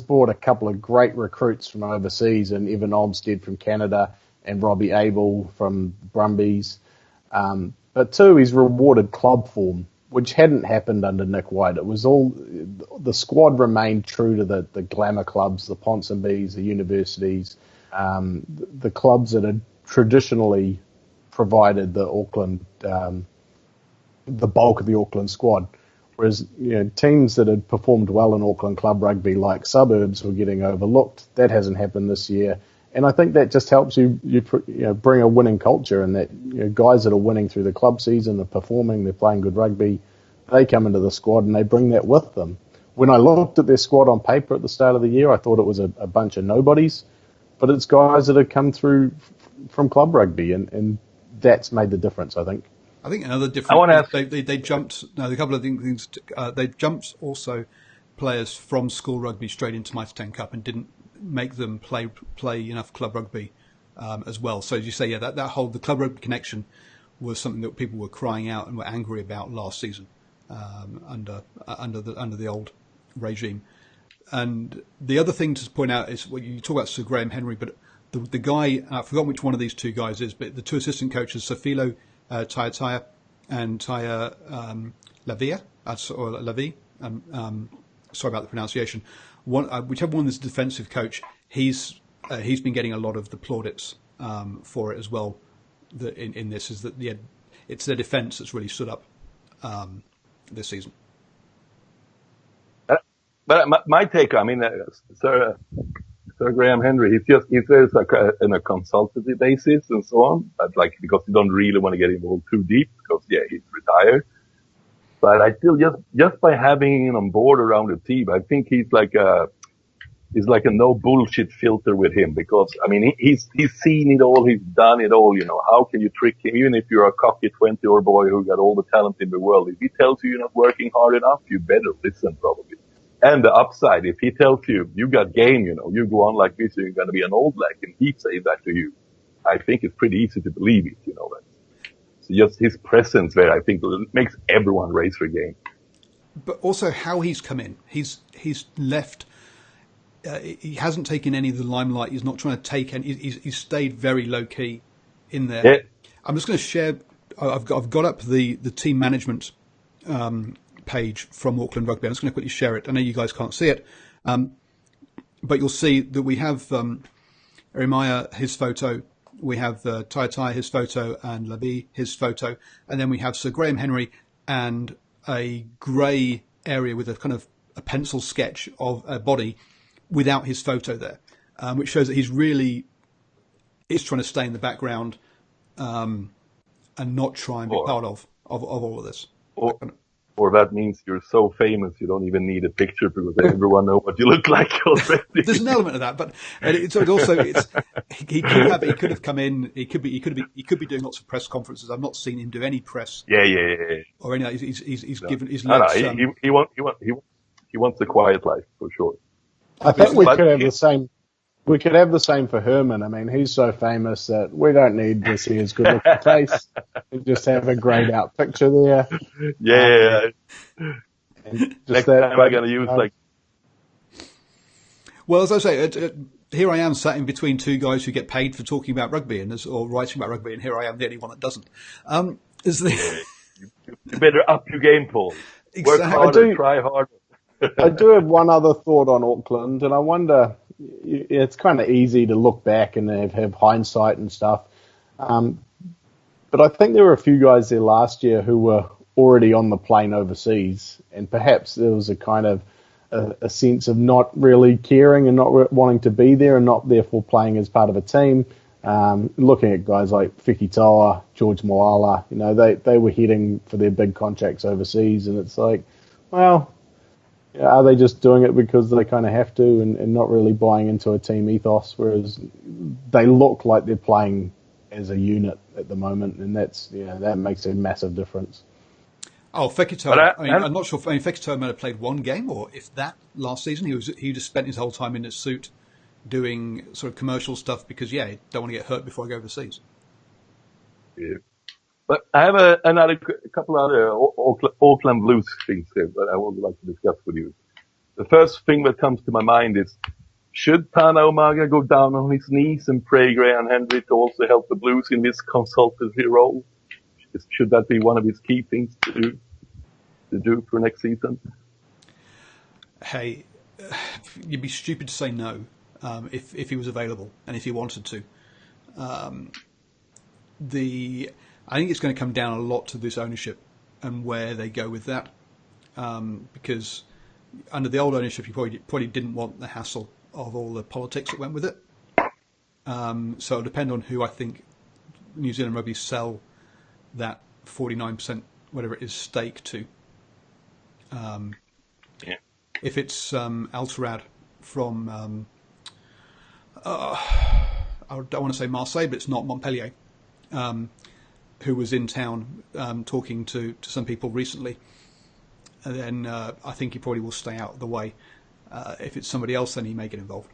brought a couple of great recruits from overseas, and Evan Olmsted from Canada and Robbie Abel from Brumbies. But two, he's rewarded club form. which hadn't happened under Nick White. It was all, the squad remained true to the glamour clubs, the Ponsonbys, the universities, the clubs that had traditionally provided the Auckland, the bulk of the Auckland squad. Whereas, teams that had performed well in Auckland club rugby, like Suburbs, were getting overlooked. That hasn't happened this year. And I think that just helps you bring a winning culture, and that guys that are winning through the club season are performing, they're playing good rugby, they come into the squad and they bring that with them. When I looked at their squad on paper at the start of the year, I thought it was a bunch of nobodies, but it's guys that have come through from club rugby, and that's made the difference, I think. I think another difference, they jumped, a couple of things, they jumped also players from school rugby straight into Mitre 10 Cup and didn't make them play enough club rugby as well. So as you say, that whole, the club rugby connection was something that people were crying out and were angry about last season under the old regime. And the other thing to point out is, well, you talk about Sir Graham Henry, but the guy, I've forgotten which one of these two guys is, but the two assistant coaches, Sir Philo Taya and Taya Lavia, or Lavi, sorry about the pronunciation. Whichever one is the defensive coach, he's been getting a lot of the plaudits for it as well. In this is that it's their defence that's really stood up this season. But my take, I mean, Sir Graham Henry, he's there like in a consultancy basis and so on, but like because you don't really want to get involved too deep because he's retired. But I still just by having him on board around the team, I think he's like a no bullshit filter with him, because I mean he's seen it all, he's done it all. How can you trick him? Even if you're a cocky 20-year-old boy who got all the talent in the world, if he tells you you're not working hard enough, you better listen probably. And the upside, if he tells you got game, you go on like this, you're going to be an old leg, and he says that to you, I think it's pretty easy to believe it. So just his presence there, I think, makes everyone raise their game. But also how he's come in. He's left. He hasn't taken any of the limelight. He's not trying to take any. He's stayed very low key in there. Yeah. I'm just going to share. I've got up the team management page from Auckland Rugby. I'm just going to quickly share it. I know you guys can't see it, but you'll see that we have Erimaya, his photo. We have Tai, his photo, and Labi, his photo. And then we have Sir Graham Henry and a grey area with a kind of a pencil sketch of a body without his photo there, which shows that he's trying to stay in the background and not try and be part of all of this. Or that means you're so famous you don't even need a picture because everyone knows what you look like already. There's an element of that, but he could have come in. He could be doing lots of press conferences. I've not seen him do any press. Yeah. Or any. He's given. He wants a quiet life for sure. I think we could have the same. We could have the same for Herman. I mean, he's so famous that we don't need to see his good-looking face. We just have a grayed-out picture there. Yeah. Next time I'm going to use Well, as I say, here I am sat in between two guys who get paid for talking about rugby or writing about rugby, and here I am the only one that doesn't. You better up your game, Paul. Exactly. Work harder, try harder. I do have one other thought on Auckland, and I wonder, it's kind of easy to look back and have hindsight and stuff, but I think there were a few guys there last year who were already on the plane overseas, and perhaps there was a kind of a sense of not really caring and not wanting to be there and not therefore playing as part of a team. Looking at guys like Fekitoa, George Moala, they were heading for their big contracts overseas, and it's like, well, are they just doing it because they kind of have to and not really buying into a team ethos, whereas they look like they're playing as a unit at the moment, and that makes a massive difference. Oh, Fekitoa, I'm not sure. Fekitoa might have played one game, or if that, last season. He just spent his whole time in his suit doing sort of commercial stuff because, he don't want to get hurt before I go overseas. Yeah. But I have a couple other Auckland Blues things here that I would like to discuss with you. The first thing that comes to my mind is, should Tana Umaga go down on his knees and pray Graham Henry to also help the Blues in this consultancy role? Should that be one of his key things to do? to do for next season? Hey, you'd be stupid to say no if he was available and if he wanted to. I think it's going to come down a lot to this ownership and where they go with that, because under the old ownership, you probably didn't want the hassle of all the politics that went with it. So it'll depend on who I think New Zealand Rugby sell that 49%, whatever it is, stake to. If it's Altarad from, I don't want to say Marseille, but it's not, Montpellier, who was in town talking to some people recently, and then I think he probably will stay out of the way. If it's somebody else, then he may get involved.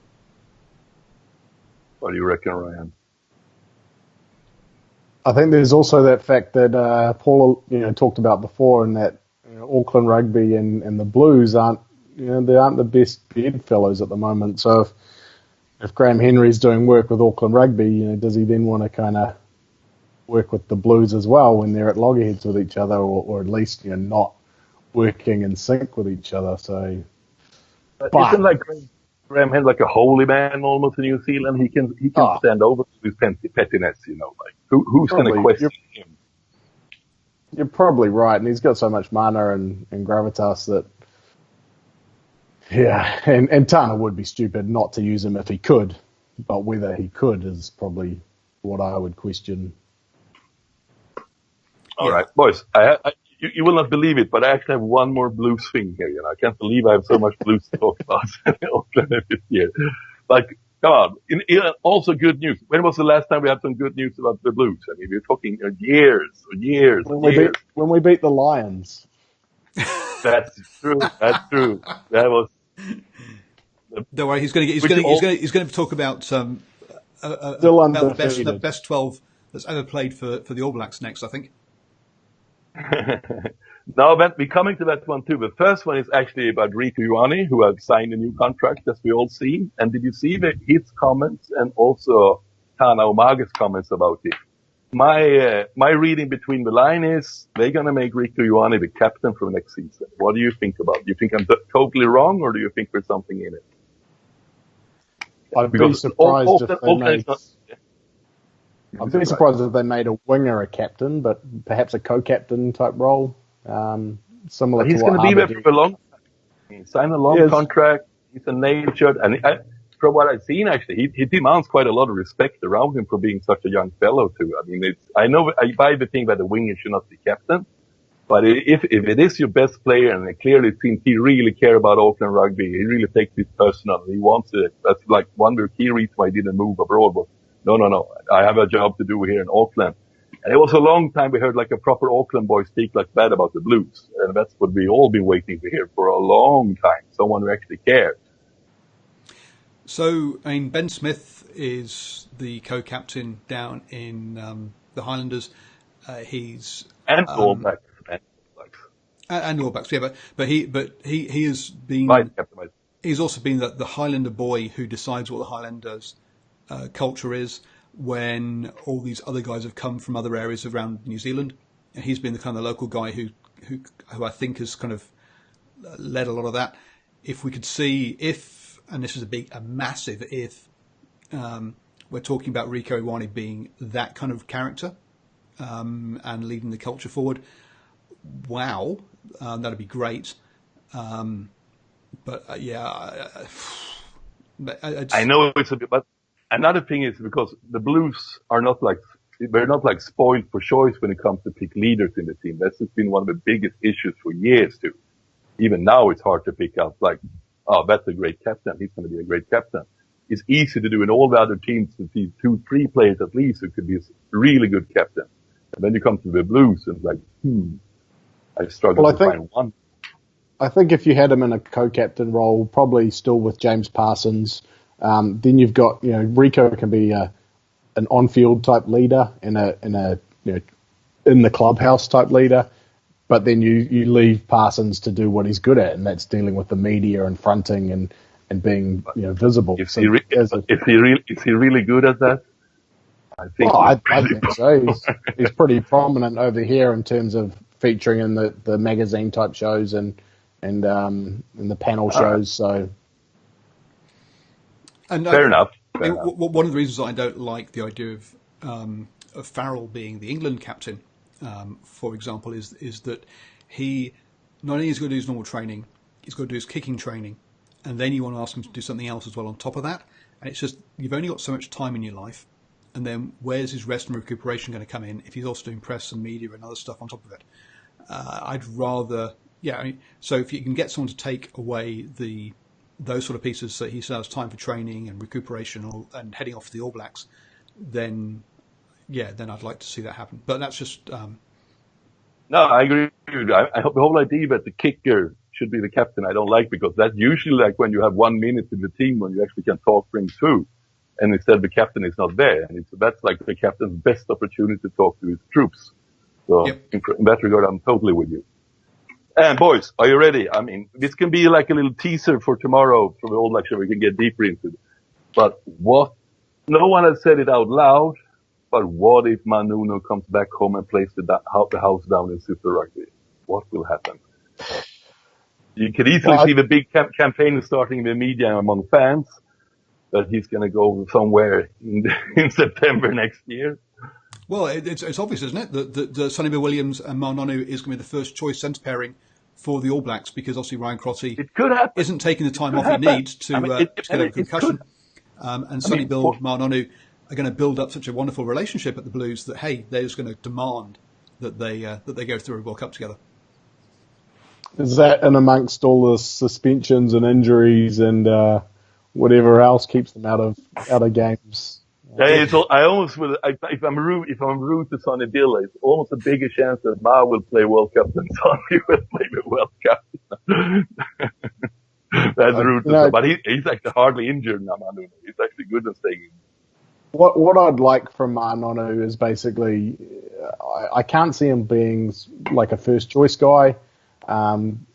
What do you reckon, Ryan? I think there's also that fact that Paul, talked about before, and that Auckland Rugby and the Blues aren't, they aren't the best bedfellows at the moment. So if Graham Henry's doing work with Auckland Rugby, does he then want to kind of work with the Blues as well when they're at loggerheads with each other, or at least not working in sync with each other? So, isn't like Graham Henry like a holy man almost in New Zealand? He can stand over to his pettiness, like who's going to question him? You're probably right, and he's got so much mana and gravitas that. Yeah, and Tana would be stupid not to use him if he could, but whether he could is probably what I would question. All right, boys, you will not believe it, but I actually have one more Blues thing here. I can't believe I have so much Blues to talk about this year. Like, come on, also good news. When was the last time we had some good news about the Blues? I mean, we're talking years. When we beat the Lions. That's true. That was. Don't worry, he's going to talk about the best 12 that's ever played for the All Blacks next, I think. No, but we're coming to that one too. The first one is actually about Rieko Ioane, who have signed a new contract, as we all see. And did you see his comments and also Tana Omaga's comments about it? My reading between the line is they're going to make Rieko Ioane the captain for next season. What do you think about it? Do you think I'm totally wrong, or do you think there's something in it? I'd be surprised if they made a winger a captain, but perhaps a co-captain type role, similar to what he's going to be there for a long time. He signed a long contract. He's a name shirt, and from what I've seen, actually, he demands quite a lot of respect around him for being such a young fellow too. I mean, I know I buy the thing that the winger should not be captain, but if it is your best player, and it clearly seems he really cares about Auckland Rugby, he really takes it personal, he wants it. That's like one of the key reasons why he didn't move abroad was, no, I have a job to do here in Auckland. And it was a long time we heard like a proper Auckland boy speak like that about the Blues, and that's what we all been waiting to hear for a long time. Someone who actually cared. So, I mean, Ben Smith is the co-captain down in the Highlanders. He's and All Blacks. And All Blacks, yeah, but he has been. He's also been the Highlander boy who decides what the Highlanders culture is when all these other guys have come from other areas around New Zealand, and he's been the kind of local guy who I think has kind of led a lot of that. If we could see and this is a massive if, we're talking about Rieko Ioane being that kind of character and leading the culture forward. Wow, that'd be great. But I know it's a bit, but another thing is because the Blues are not like spoiled for choice when it comes to pick leaders in the team. That's just been one of the biggest issues for years too. Even now, it's hard to pick out like, oh, that's a great captain. He's going to be a great captain. It's easy to do in all the other teams to see 2-3 players at least who could be a really good captain. And then you come to the Blues and it's like, I struggle to find one. I think if you had him in a co-captain role, probably still with James Parsons, then you've got, Rieko can be an on-field type leader and a in the clubhouse type leader, but then you leave Parsons to do what he's good at, and that's dealing with the media and fronting and being visible. Is he really good at that? I think so. He's pretty prominent over here in terms of featuring in the magazine type shows and in the panel shows. So, and fair enough. One of the reasons I don't like the idea of Farrell being the England captain, for example, is that he not only is going to do his normal training, he's got to do his kicking training, and then you want to ask him to do something else as well on top of that. And it's just, you've only got so much time in your life, and then where's his rest and recuperation going to come in if he's also doing press and media and other stuff on top of it? I'd rather, so if you can get someone to take away those sort of pieces so he still has time for training and recuperation and heading off to the All Blacks, then I'd like to see that happen. But that's just... No, I agree. I hope the whole idea that the kicker should be the captain I don't like, because that's usually like when you have 1 minute in the team when you actually can talk things through, and instead the captain is not there, and that's like the captain's best opportunity to talk to his troops. So Yep. In that regard, I'm totally with you. And boys, are you ready? I mean, this can be like a little teaser for tomorrow for the All Blacks, so we can get deeper into it. But no one has said it out loud, but what if Manuno comes back home and plays the house down in Super Rugby? What will happen? You could easily see the big campaign starting in the media among fans that he's going to go somewhere in September next year. Well, it's obvious, isn't it, that Sonny Bill Williams and Maunonu is going to be the first choice centre pairing for the All Blacks, because obviously Ryan Crotty isn't taking the time off he needs to get over concussion. And Sonny Bill and Maunonu are going to build up such a wonderful relationship at the Blues that, hey, they're just going to demand that they go through a World Cup together. Is that in amongst all the suspensions and injuries and whatever else keeps them out of games? If I'm rude to Sonny Bill, it's almost a bigger chance that Ma will play World Cup than Sonny will play the World Cup. That's rude to say, but he's actually hardly injured now, Manu. He's actually good at staying in. What I'd like from Maunonu is basically, I can't see him being like a first choice guy.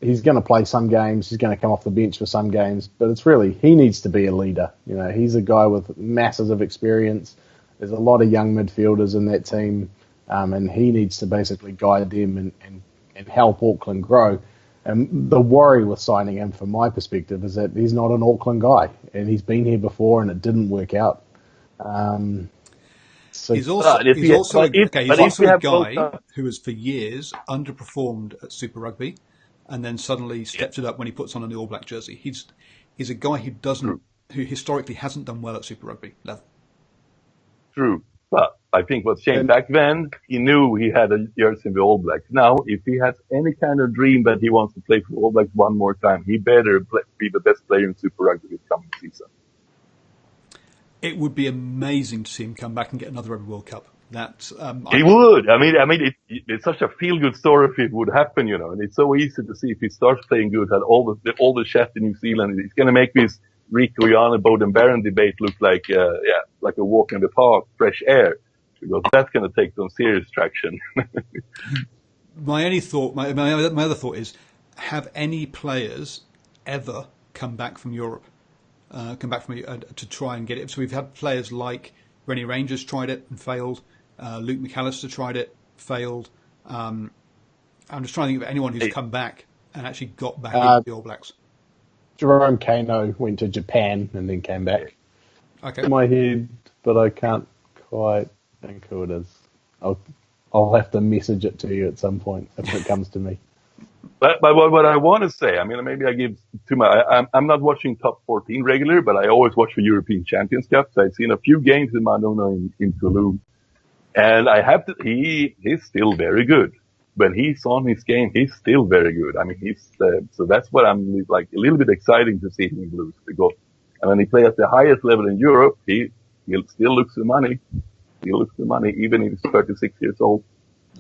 He's going to play some games. He's going to come off the bench for some games, but it's really, he needs to be a leader. You know, he's a guy with masses of experience. There's a lot of young midfielders in that team, and he needs to basically guide them and help Auckland grow. And the worry with signing him, from my perspective, is that he's not an Auckland guy, and he's been here before and it didn't work out. He's also a guy who has for years underperformed at Super Rugby, and then suddenly stepped it up when he puts on a All Black jersey. He's a guy who historically hasn't done well at Super Rugby. Never. True, but I think what's changed back then, he knew he had a jersey in the All Blacks. Now, if he has any kind of dream that he wants to play for the All Blacks one more time, he better be the best player in Super Rugby this coming season. It would be amazing to see him come back and get another Rugby World Cup. He would. I mean, it's such a feel-good story if it would happen, you know. And it's so easy to see if he starts playing good. Had all the chef in New Zealand, it's going to make this Rico Jan and Bowden Barron debate look like a walk in the park, fresh air, because that's going to take some serious traction. My other thought is, have any players ever come back from Europe? To try and get it. So we've had players like Rennie Rangers tried it and failed. Luke McAllister tried it, failed. I'm just trying to think of anyone who's come back and actually got back into the All Blacks. Jerome Kano went to Japan and then came back. Okay. In my head, but I can't quite think who it is. I'll have to message it to you at some point if it comes to me. But what I want to say, I mean, maybe I give too much. I'm not watching top 14 regular, but I always watch the European Champions Cup. So I've seen a few games with Manuno in Toulouse, and he's still very good. When he's on his game, he's still very good. I mean, so that's what I'm like a little bit exciting to see him in Blues, because when he plays at the highest level in Europe, he still looks the money. He looks the money, even if he's 36 years old.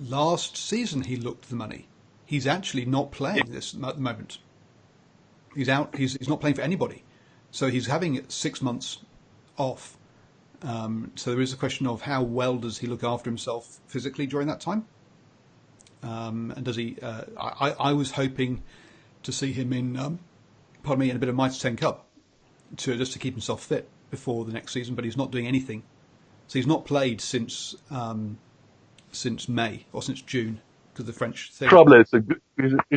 Last season, he looked the money. He's actually not playing this at the moment. He's out. He's not playing for anybody. So he's having 6 months off. So there is a question of how well does he look after himself physically during that time? And does he? I was hoping to see him in a bit of Mitre 10 Cup just to keep himself fit before the next season. But he's not doing anything. So he's not played since May or since June. because the French thing. Probably it's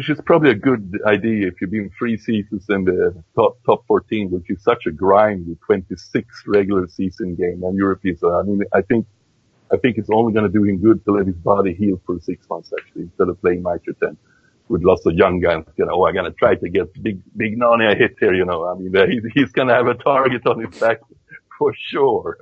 just probably a good idea if you've been 3 seasons in the top 14, which is such a grind with 26 regular season games and European. So I mean, I think it's only going to do him good to let his body heal for 6 months actually, instead of playing Mitre 10 with lots of young guys. I'm going to try to get big Nani a hit here. I mean, he's going to have a target on his back for sure.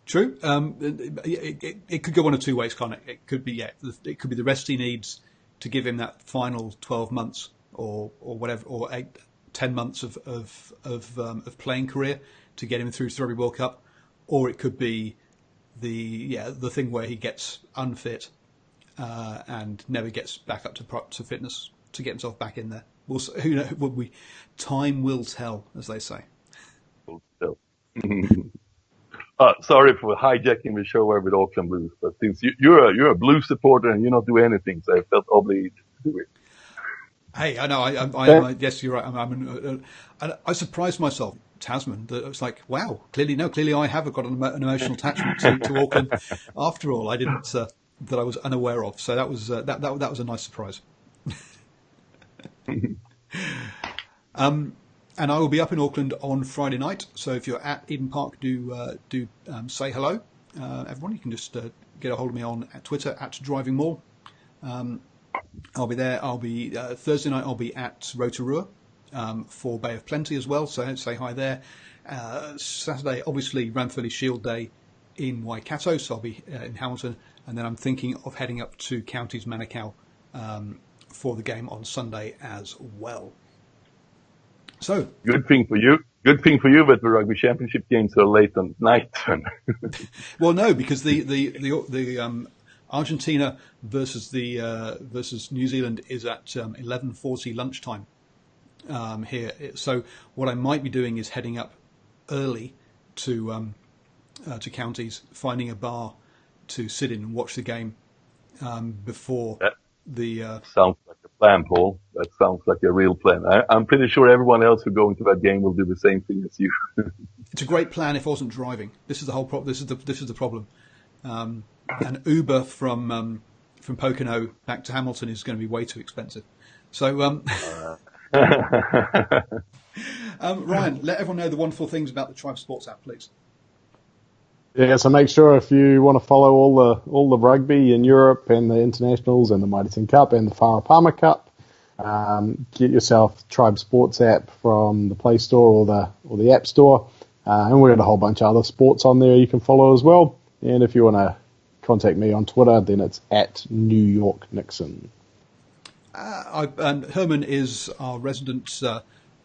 True. It could go one of two ways, can't it? It could be it could be the rest he needs to give him that final 12 months or whatever, or 10 months of playing career to get him through to the Rugby World Cup, or it could be the thing where he gets unfit and never gets back up to fitness to get himself back in there. Who knows? Time will tell, as they say. Will tell. Sorry for hijacking the show with Auckland Blues, but since you're a Blues supporter and you don't do anything, so I felt obligated to do it. Hey, I know. Yes, you're right. I surprised myself, Tasman. That I was like, wow. Clearly, I have got an emotional attachment to Auckland. After all, I didn't that I was unaware of. So that was that was a nice surprise. And I will be up in Auckland on Friday night. So if you're at Eden Park, do say hello, everyone. You can just get a hold of me on Twitter at DrivingMaul. I'll be there. I'll be Thursday night. I'll be at Rotorua for Bay of Plenty as well. So say hi there. Saturday, obviously, Ranfurly Shield Day in Waikato. So I'll be in Hamilton, and then I'm thinking of heading up to Counties Manukau for the game on Sunday as well. So good thing for you that the Rugby Championship games are late at night. Well, no, because the Argentina versus versus New Zealand is at 11:40 lunchtime here. So what I might be doing is heading up early to Counties, finding a bar to sit in and watch the game before sounds like a plan, Paul. That sounds like a real plan. I'm pretty sure everyone else who go into that game will do the same thing as you. It's a great plan if I wasn't driving. This is the whole problem. This is the problem. And Uber from Pocono back to Hamilton is going to be way too expensive. So, Ryan, let everyone know the wonderful things about the Tribe Sports app, please. Yeah, so make sure if you want to follow all the rugby in Europe and the internationals and the Mitre 10 Cup and the Farah Cup, get yourself Tribe Sports app from the Play Store or the App Store, and we've got a whole bunch of other sports on there you can follow as well. And if you want to contact me on Twitter, then it's at New York Nixon. And Herman is our resident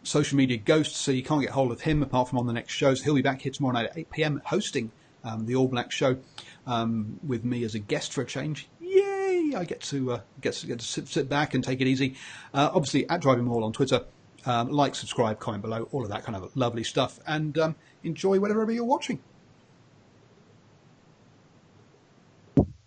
social media ghost, so you can't get hold of him apart from on the next shows. He'll be back here tomorrow night at 8 p.m. hosting the All Black show with me as a guest for a change. Yay! I get to sit back and take it easy. Obviously, at DrivingMaul on Twitter. Like, subscribe, comment below, all of that kind of lovely stuff. And enjoy whatever you're watching.